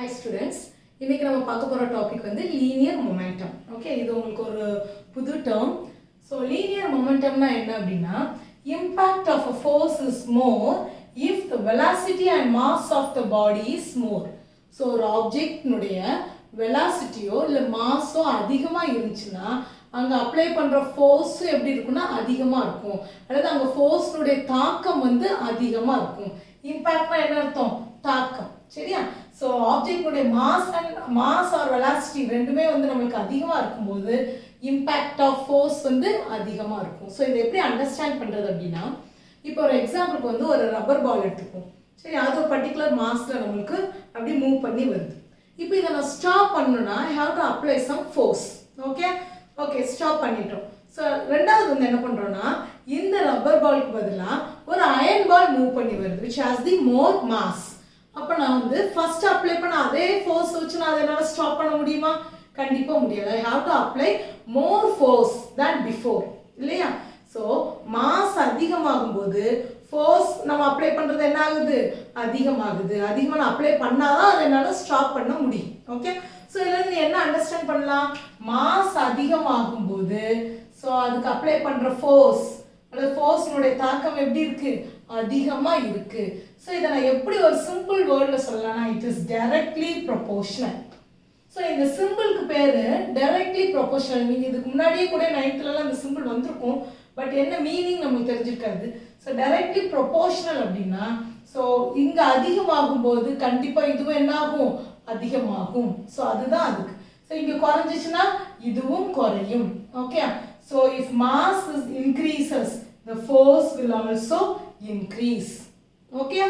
Hi students, இன்னைக்கு நம்ம பார்க்க போற டாபிக் வந்து linear momentum. Okay, இது உங்களுக்கு ஒரு புது term. So linear momentumனா என்ன அப்படினா impact of a force is more if the velocity and mass of the body is more. So ஒரு ஆப்ஜெக்ட் னுடைய velocityயோ இல்ல மாஸோ அதிகமா இருந்துச்சுனா அங்க அப்ளை பண்ற ஃபோர்ஸ் எப்படி இருக்கும்னா அதிகமா இருக்கும். அதாவது அங்க ஃபோர்ஸ் னுடைய தாக்கம் வந்து அதிகமா இருக்கும். இம்பாக்ட்னா என்ன அர்த்தம்? தாக்கம். சரியா? சோ ஆப்ஜெக்ட் உடைய மாஸ் ஆர் வெலாசிட்டி ரெண்டுமே வந்து நமக்கு அதிகமா இருக்கும்போது இம்பாக்ட் ஆஃப் ஃபோர்ஸ் வந்து அதிகமா இருக்கும். சோ இதை எப்படி அண்டர்ஸ்டாண்ட் பண்றது அப்படின்னா இப்போ ஒரு எக்ஸாம்பிளுக்கு வந்து ஒரு ரப்பர் பால் எடுத்துப்போம். சரி, அது ஒரு பர்టిక్యులர் மாஸ்ல நமக்கு அப்படி மூவ் பண்ணி வருது. இப்போ இத நான் ஸ்டாப் பண்ணனும்னா I have to apply some force. Okay stop பண்ணிட்டோம். சோ ரெண்டாவது வந்து என்ன பண்றோம்னா இந்த ரப்பர் பாலுக்கு பதிலா ஒரு அயர்ன் பால் மூவ் பண்ணி வருது which has the more mass. அப்ப நான் வந்து ஃபர்ஸ்ட் அப்ளை பண்ண அதே ஃபோர்ஸ் வச்சு நான் அதனால ஸ்டாப் பண்ண முடியுமா? கண்டிப்பா முடியாது. I have to apply more force than before. இல்லையா? சோ மாஸ் அதிகமாகும்போது ஃபோர்ஸ் நம்ம அப்ளை பண்றது என்ன ஆகுது? அதிகமாகுது. அதிகமா நான் அப்ளை பண்ணாதான் அதனால ஸ்டாப் பண்ண முடியும். ஓகே? சோ இதுல இருந்து என்ன அண்டர்ஸ்டாண்ட் பண்ணலாம்? மாஸ் அதிகமாகும்போது சோ அதுக்கு அப்ளை பண்ற ஃபோர்ஸ் அந்த ஃபோர்ஸ்னுடைய தாக்கம் எப்படி இருக்கு? அதிகமா இருக்கு. சோ இத நான் எப்படி ஒரு சிம்பிள் வேர்ட்ல சொல்லலாம்னா it is directly proportional. So இந்த சிம்பிளுக்கு பேரு directly proportional. நீங்க இதுக்கு முன்னாடியே கூட 9th ல அந்த சிம்பிள் வந்திருக்கும். பட் என்ன மீனிங் நமக்கு தெரிஞ்சிருக்காது. சோ directly proportional அப்படினா சோ இங்க அதிகமாகும்போது கண்டிப்பா இதுவும் என்ன ஆகும்? அதிகமாகும். சோ அதுதான் அதுக்கு. சோ இங்க குறைஞ்சிச்சுனா இதுவும் குறையும். Okay? So if mass increases, the force will also increase. Okay?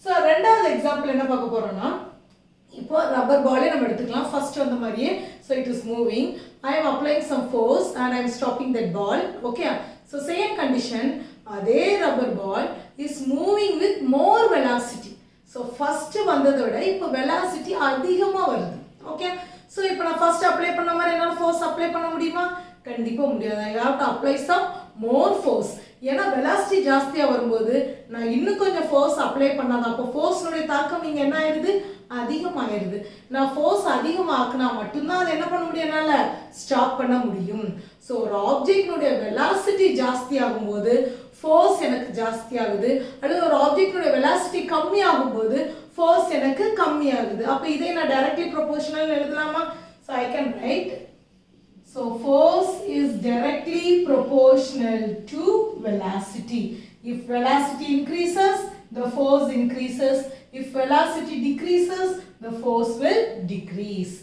So ரெண்டாவது எக்ஸாம்பிள் என்ன பார்க்க போறோம்னா இப்போ ரப்பர் பாலை நம்ம எடுத்துக்கலாம். ஃபர்ஸ்ட் வந்த மாதிரியே so it is moving. I am applying some force and I am stopping that ball. Okay? So same condition, அதே rubber ball is moving with more velocity. So first வந்ததை விட இப்போ velocity அதிகமா வருது. Okay? So இப்போ நான் first apply பண்ண மாதிரி என்னால ஃபோர்ஸ் அப்ளை பண்ண முடியுமா? கண்டிப்பா முடியாது. I have to apply some more force. ஏன்னா velocity ஜாஸ்தியா வரும்போது நான் இன்னும் கொஞ்சம் ஃபோர்ஸ் அப்ளை பண்ணாதான் அப்போ ஃபோர்ஸ்னுடைய தாக்கம் இங்க என்ன ஆயிருது? அதிகமாயிருது. நான் ஃபோர்ஸ் அதிகமாக்குனா மட்டும்தான் அதை என்ன பண்ண முடியும்? என்னால ஸ்டாப் பண்ண முடியும். சோ ஒரு ஆப்ஜெக்ட்னுடைய velocity ஜாஸ்தி ஆகும்போது ஃபோர்ஸ் எனக்கு ஜாஸ்தி ஆகுது. அல்லது ஒரு ஆப்ஜெக்ட்னுடைய velocity கம்மி ஆகும்போது ஃபோர்ஸ் எனக்கு கம்மி ஆகுது. அப்ப இதை நான் directly proportional எழுதலாமா? So I can write so force is directly proportional to velocity. If velocity increases, the force increases. If velocity decreases, the force will decrease.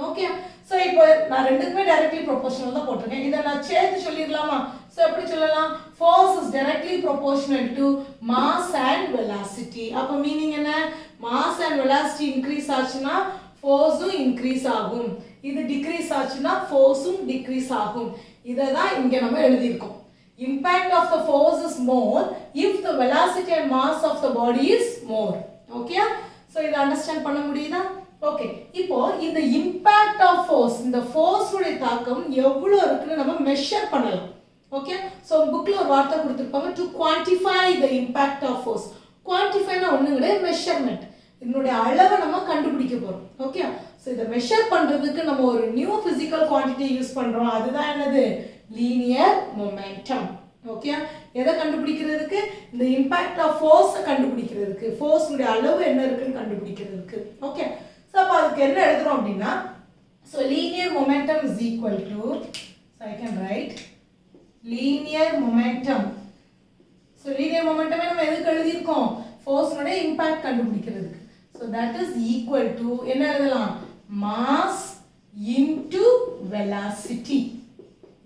Okay? So இப்போ நான் ரெண்டுக்குமே directly proportional தான் போட்டுருக்கேன். இதை நான் சேர்த்து சொல்லிடலாமா? So எப்படி சொல்லலாம்? Force is directly proportional to mass and velocity. அப்ப மீனிங் என்ன? mass and velocity increase ஆச்சுன்னா ஃபோர்ஸும் இன்க்ரீஸ் ஆகும். இது டிக்ரீஸ் ஆச்சுன்னா ஃபோர்ஸும் டிக்ரீஸ் ஆகும். இதை தான் இங்க நம்ம எழுதியிருக்கோம். Impact of the force is more if the velocity and mass of the body is more. Okay? So இதை அண்டர்ஸ்டாண்ட் பண்ண முடியுதா? ஓகே. இப்போ இந்த impact of force, இந்த ஃபோர்ஸ் உடைய தாக்கம் எவ்வளவு இருக்குன்னு நம்ம மெஷர் பண்ணலாம். ஓகே? சோ புக்ல ஒரு வார்த்தை கொடுத்திருப்பாங்க to quantify the impact of force. குவான்டிஃபைனா ஒண்ணுங்களே மெஷர்மென்ட். இதனுடைய அளவை நம்ம கண்டுபிடிக்க போறோம். ஓகே? சோ இத மெஷர் பண்றதுக்கு நம்ம ஒரு நியூ பிசிக்கல் குவாண்டிட்டி யூஸ் பண்றோம். அதுதான் என்னது? Linear momentum. ஓகே? எதை கண்டுபிடிக்கிறதுக்கு? இந்த இம்பாக்ட் ஆஃப் ஃபோர்ஸ் கண்டுபிடிக்கிறதுக்கு, ஃபோர்ஸ் உடைய அளவு என்ன இருக்குன்னு கண்டுபிடிக்கிறதுக்கு. ஓகே? சோ அப்ப அதுக்கு என்ன எழுதுறோம் அப்படினா so linear momentum is equal to so I can write linear momentum. So linear momentum நம்ம எதுக்கு எழுதி இருக்கோம்? ஃபோர்ஸ் உடைய இம்பாக்ட் கண்டுபிடிக்கிறதுக்கு. So that is equal to என்ன எழுதலாம்? mass into velocity.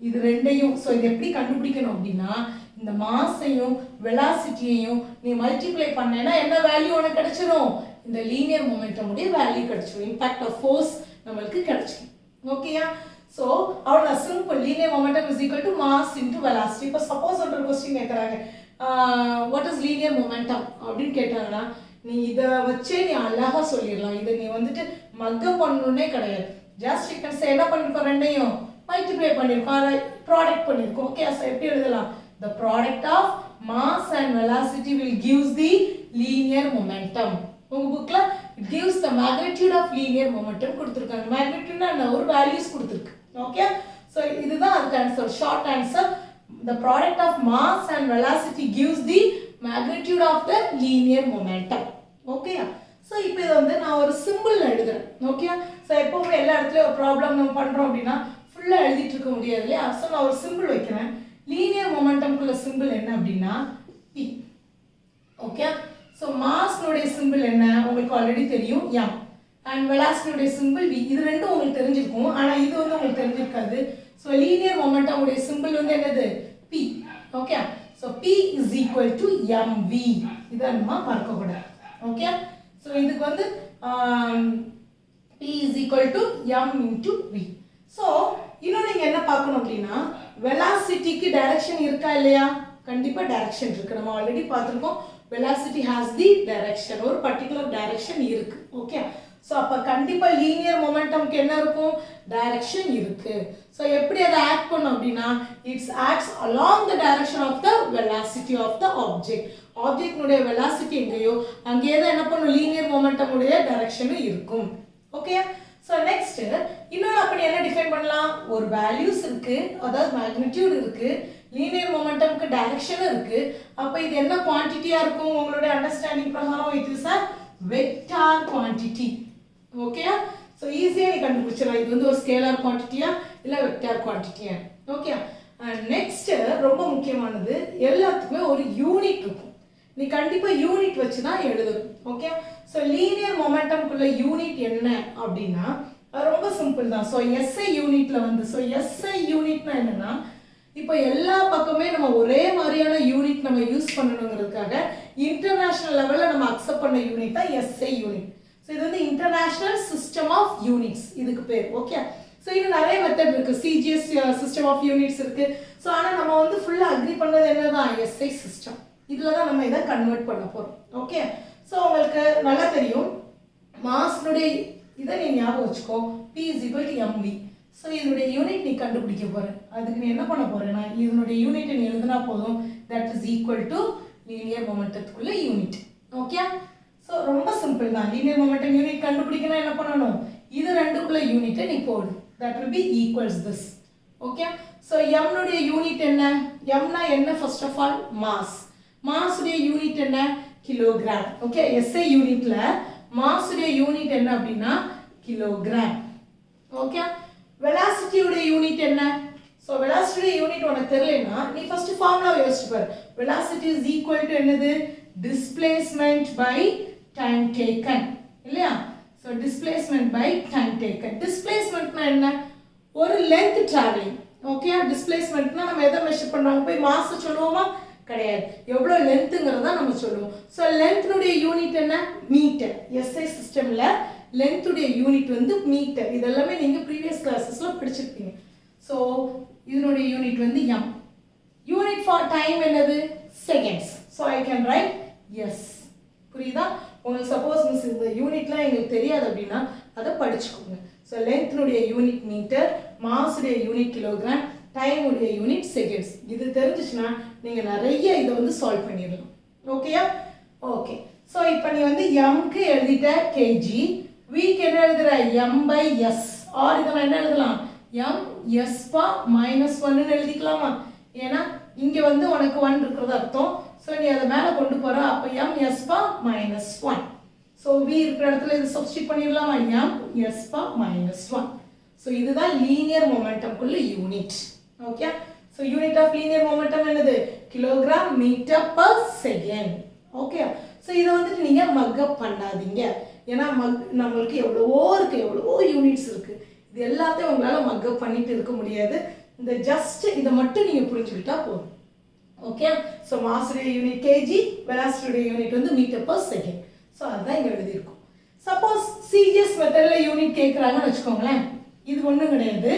இது ரெண்டையும் சோ இது எப்படி கண்டுபிடிக்கணும் அப்படினா இந்த மாஸையும் வெலாசிட்டியையும் நீ மல்டிப்ளை பண்ணேனா என்ன வேல்யூ உனக்கு கிடைச்சிரும்? இந்த லீனியர் மொமெண்டம் உடைய வேல்யூ கிடைச்சிரும். இம்பாக்ட் ஆஃப் ஃபோர்ஸ் நமக்கு கிடைச்சிரும். ஓகேயா? சோ அவ்வளவு simple. Linear momentum is equal to mass into velocity. இப்போ சப்போஸ் ஒரு क्वेश्चन கேக்குறாங்க what is linear momentum அப்படினு கேட்டாங்கன்னா நீ இத வச்சே நீ அழகா சொல்லிரலாம். இத நீ வந்துட்டு மக்கப் பண்ணனும்னே கிடையாது. ஜஸ்ட் you can say என்ன பண்ணிருக்கோம்? ரெண்டையும் மல்டிப்ளை பண்ணிருக்கோம், ப்ராடக்ட் பண்ணிருக்கோம். ஓகே? சோ எப்படி எழுதலாம்? the product of mass and velocity will gives the linear momentum. உங்க புக்ல it gives the magnitude of linear momentum கொடுத்துருக்காங்க. மேக்னிடியூட்னா என்ன, ஒரு வேல்யூஸ் கொடுத்துருக்கு. ஓகே, ஸோ இதுதான் அதுக்கு answer. Short answer, the product of mass and velocity gives the magnitude of the linear momentum. Okay, so இப்போ இதை வந்து நான் ஒரு சிம்பிள் எழுதுறேன். ஓகே, ஸோ எப்போவுமே எல்லா இடத்துலையும் ஒரு ப்ராப்ளம் நம்ம பண்ணுறோம் அப்படின்னா ஃபுல்லாக எழுதிட்டு இருக்க முடியாது இல்லையா. ஸோ நான் ஒரு சிம்பிள் வைக்கிறேன். லீனியர் மொமெண்டம்குள்ள சிம்பிள் என்ன அப்படின்னா P. ஓகே, ஸோ மாஸ்னுடைய சிம்பிள் என்ன உங்களுக்கு ஆல்ரெடி தெரியும், M. அண்ட் வெலாசிட்டியுடைய சிம்பிள் V. இது ரெண்டும் உங்களுக்கு தெரிஞ்சிருக்கும், ஆனால் இது வந்து உங்களுக்கு தெரிஞ்சிருக்காது. ஸோ லீனியர் மொமெண்டம் உடைய சிம்பிள் வந்து என்னது, P. Okay, so P is equal to mv. இதை நம்ம மறக்கக்கூடாது. ஓகே, ஸோ இதுக்கு வந்து P is equal to m into v. So இன்னும் நீங்கள் என்ன பார்க்கணும் அப்படின்னா வெலாசிட்டிக்கு டைரக்ஷன் இருக்கா இல்லையா, கண்டிப்பாக டைரக்ஷன் இருக்கு. நம்ம ஆல்ரெடி பார்த்துருக்கோம், வெலாசிட்டி ஹாஸ் தி டைரக்ஷன், ஒரு பர்டிகுலர் டைரக்ஷன் இருக்கு. ஓகே, ஸோ அப்போ கண்டிப்பாக லீனியர் மொமெண்டம்க்கு என்ன இருக்கும், டைரக்ஷன் இருக்கு. ஸோ எப்படி அதை ஆக்ட் பண்ணும் அப்படின்னா it's acts along the direction of the velocity of the object. ஆப்ஜெக்ட்னுடைய வெலாசிட்டி எங்கேயோ அங்கேயே தான் என்ன பண்ணும், லீனியர் மொமெண்டம் உடைய டைரக்ஷனும் இருக்கும். ஓகே, ஸோ நெக்ஸ்ட் இன்னொன்று அப்படி என்ன டிஃபைன் பண்ணலாம், ஒரு வேல்யூஸ் இருக்கு, அதாவது மேக்னிடியூட் இருக்கு, லீனியர் மொமெண்டம்க்கு டைரக்ஷனும் இருக்கு. அப்போ இது என்ன குவான்டிட்டியா இருக்கும், உங்களுடைய அண்டர்ஸ்டாண்டிங் பிரகாரம் it is a vector quantity. Okay, so ஈஸியாக நீ கண்டுபிடிச்சிடலாம் இது வந்து ஒரு ஸ்கேலார் குவான்டிட்டியா இல்லை வெக்டார் குவான்டிட்டியா. ஓகே, நெக்ஸ்ட் ரொம்ப முக்கியமானது, எல்லாத்துக்குமே ஒரு யூனிட் இருக்கும். நீ கண்டிப்பாக யூனிட் வச்சு தான் எழுதணும். ஓகே, ஸோ லீனியர் மொமெண்டம்குள்ள யூனிட் என்ன அப்படின்னா ரொம்ப சிம்பிள் தான். ஸோ எஸ்ஐ யூனிட்ல வந்து, ஸோ எஸ்ஐ யூனிட்னா என்னன்னா இப்போ எல்லா பக்கமே நம்ம ஒரே மாதிரியான யூனிட் நம்ம யூஸ் பண்ணணுங்கிறதுக்காக இன்டர்நேஷனல் லெவலில் நம்ம அக்செப்ட் பண்ண யூனிட் தான் எஸ்ஐ யூனிட். ஸோ இது வந்து இன்டர்நேஷனல் சிஸ்டம் ஆஃப் யூனிட்ஸ் இதுக்கு பேர். ஓகே, ஸோ இன்னும் நிறைய மெத்தட் இருக்கு, சிஜிஎஸ் சிஸ்டம் ஆஃப் யூனிட்ஸ் இருக்கு. ஸோ ஆனால் நம்ம வந்து ஃபுல்லாக அக்ரி பண்ணது என்னதான், எஸ்ஐ சிஸ்டம். இதில் தான் நம்ம இதை கன்வெர்ட் பண்ண போகிறோம். ஓகே, ஸோ உங்களுக்கு நல்லா தெரியும் மாஸ்னுடைய இதை நீ ஞாபகம் வச்சுக்கோ, P is equal to mv. So இதனுடைய யூனிட் நீ கண்டுபிடிக்க போற, அதுக்கு நீ என்ன பண்ண போறேன்னா இதனுடைய யூனிட் நீ எழுதினா போதும், that is equal to linear மொமெண்டத்துக்குள்ள யூனிட். ஓகே, ஸோ ரொம்ப சிம்பிள் தான். லீனியர் மொமெண்டம் யூனிட் கண்டுபிடிக்கணும் என்ன பண்ணணும், இது ரெண்டுக்குள்ள யூனிட்டை நீ போடு, that will be equals this. Okay, so எம்னுடைய யூனிட் என்ன, எம்னா என்ன, ஃபர்ஸ்ட் ஆஃப் ஆல் மாஸ். மாஸுடைய யூனிட் என்ன, கிலோகிராம். ஓகே, எஸ்ஐ யூனிட்ல மாஸுடைய யூனிட் என்ன அப்படின்னா கிலோகிராம். ஓகே, வெலாசிட்டியுடைய யூனிட் என்ன, ஸோ வெலாசிட்டியுடைய யூனிட் உனக்கு தெரியலனா நீ ஃபர்ஸ்ட் ஃபார்முலாவை யோசிச்சு பாரு. வெலாசிட்டி இஸ் ஈக்குவல் டு என்னது, டிஸ்பிளேஸ்மெண்ட் பை டைம் டேக்கன் இல்லையா. So displacement by time taken. டிஸ்பிளேஸ்மெண்ட்னா என்ன, ஒரு லென்த் டிராவலிங். ஓகே, டிஸ்பிளேஸ்மெண்ட்னா நம்ம எதை மெஷர் பண்றாங்க, போய் மாஸ் சொல்லுவோமா, கிடையாது, எவ்வளோ லென்த்துங்கிறதா நம்ம சொல்லுவோம். ஸோ லென்த்னுடைய யூனிட் என்ன, மீட்டர். எஸ்ஐ சிஸ்டம்ல லென்த்துடைய யூனிட் வந்து மீட்டர். இதெல்லாமே நீங்கள் ப்ரீவியஸ் கிளாஸஸ்ல படிச்சிருப்பீங்க. ஸோ இதனுடைய யூனிட் வந்து எம். யூனிட் ஃபார் டைம் என்னது, seconds. So I can right yes. புரியுதா உங்களுக்கு? சப்போஸ் மிஸ் இந்த யூனிட்லாம் எங்களுக்கு தெரியாது அப்படின்னா அதை படிச்சுக்கோங்க. ஸோ லென்த்னுடைய யூனிட் மீட்டர், மாஸுடைய யூனிட் கிலோகிராம், டைம் உடைய யூனிட் செகண்ட்ஸ். இது தெரிஞ்சிச்சுன்னா நீங்க நிறைய இதை வந்து சால்வ் பண்ணிடலாம். ஓகேயா? ஓகே. ஸோ இப்போ நீ வந்து எம்க்கு எழுதிட்ட கேஜி, வீக்கு என்ன எழுதுற எம் பை எஸ், ஆர் இதை என்ன எழுதலாம் எம் எஸ் பா மைனஸ் ஒன்னு எழுதிக்கலாமா? ஏன்னா இங்க வந்து உனக்கு 1 இருக்கிறது அர்த்தம். ஸோ நீ அதை மேலே கொண்டு போற, அப்போ எம் எஸ் பா மைனஸ் 1. ஸோ வி இருக்கிற இடத்துல இது சப்ஸ்டிட் பண்ணிடலாமா, எம் எஸ் பா மைனஸ் 1. ஸோ இதுதான் லீனியர் மொமெண்டம்குள்ள unit. Okay, so unit of linear momentum என்னது, kilogram metre per second. Okay, so இதை வந்துட்டு நீங்கள் மக்கப் பண்ணாதீங்க. ஏன்னா நம்மளுக்கு எவ்வளவோ இருக்குது, எவ்வளவோ யூனிட்ஸ் இருக்குது. இது எல்லாத்தையும் உங்களால் மக்கப் பண்ணிட்டு இருக்க முடியாது. இந்த ஜஸ்ட் இதை மட்டும் நீங்கள் புரிஞ்சுக்கிட்டா போதும். ஓகே, ஸோ மாஸுடைய யூனிட் கேஜி, வெலாசிட்டியுடைய யூனிட் வந்து மீட்டர் பர் செகண்ட். ஸோ அதுதான் இங்கே எழுதியிருக்கும். சப்போஸ் சிஜிஎஸ் மெத்தடில் யூனிட் கேட்குறாங்கன்னு வச்சுக்கோங்களேன், இது ஒன்றும் கிடையாது.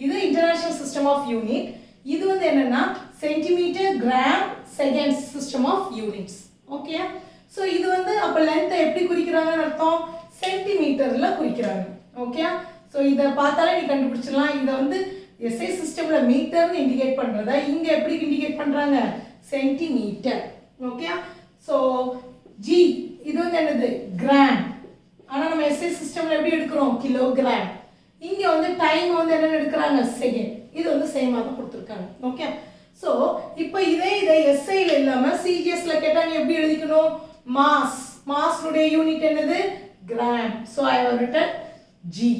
இது இன்டர்நேஷனல் சிஸ்டம் ஆஃப் யூனிட். இது வந்து என்னன்னா centimetre, gram, seconds system of units. Okay, so இது வந்து அப்போ லென்த்தை எப்படி குறிக்கிறாங்கன்னு அர்த்தம், சென்டிமீட்டர்ல குறிக்கிறாங்க. ஓகே, ஸோ இதை பார்த்தாலே நீ கண்டுபிடிச்சிடலாம். இதை வந்து எஸ்ஐ சிஸ்டம்ல மீட்டர்னு இண்டிகேட் பண்றத இங்க எப்படி இண்டிகேட் பண்றாங்க, சென்டிமீட்டர். ஓகே, ஸோ ஜி இது வந்து என்னது கிராம், ஆனால் நம்ம எஸ்ஐ சிஸ்டமில் எப்படி எடுக்கிறோம் கிலோகிராம். இங்கே வந்து டைம் வந்து என்ன எடுக்கிறாங்க செகண்ட். இது வந்து சேமாக தான் கொடுத்துருக்காங்க. ஓகே, ஸோ இப்போ இதை எஸ்ஐயில் இல்லாமல் சிஜிஎஸ்ல கேட்டால் நீ எப்படி எழுதிக்கணும் மாஸ். மாஸ்னுடைய யூனிட் என்னது gram. So I have written G.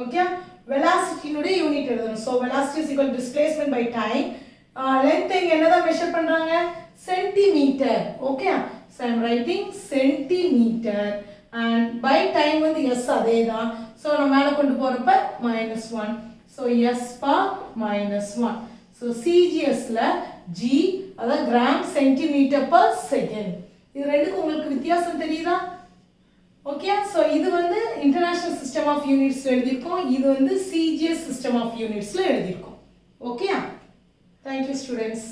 Okay, வெலாசிட்டினுடைய யூனிட் எழுதணும். So velocity is equal displacement by time. Length இங்கே என்னதான் மெஷர் பண்ணுறாங்க centimetre. Okay, so I am writing centimetre and by time வந்து எஸ் அதே தான். ஸோ நம்ம மேலே கொண்டு போகிறப்ப -1. So S bar -1. ஸோ சிஜிஎஸ்ல ஜி அதாவது கிராம் சென்டிமீட்டர் பர் செகண்ட். இது ரெண்டுக்கும் உங்களுக்கு வித்தியாசம் தெரியுதா? ஓகே, ஸோ இது வந்து இன்டர்நேஷனல் சிஸ்டம் ஆஃப் யூனிட்ஸ்ல எழுதியிருக்கோம். இது வந்து சிஜிஎஸ் சிஸ்டம் ஆஃப் யூனிட்ஸ்ல எழுதியிருக்கோம். Okay, thank you students.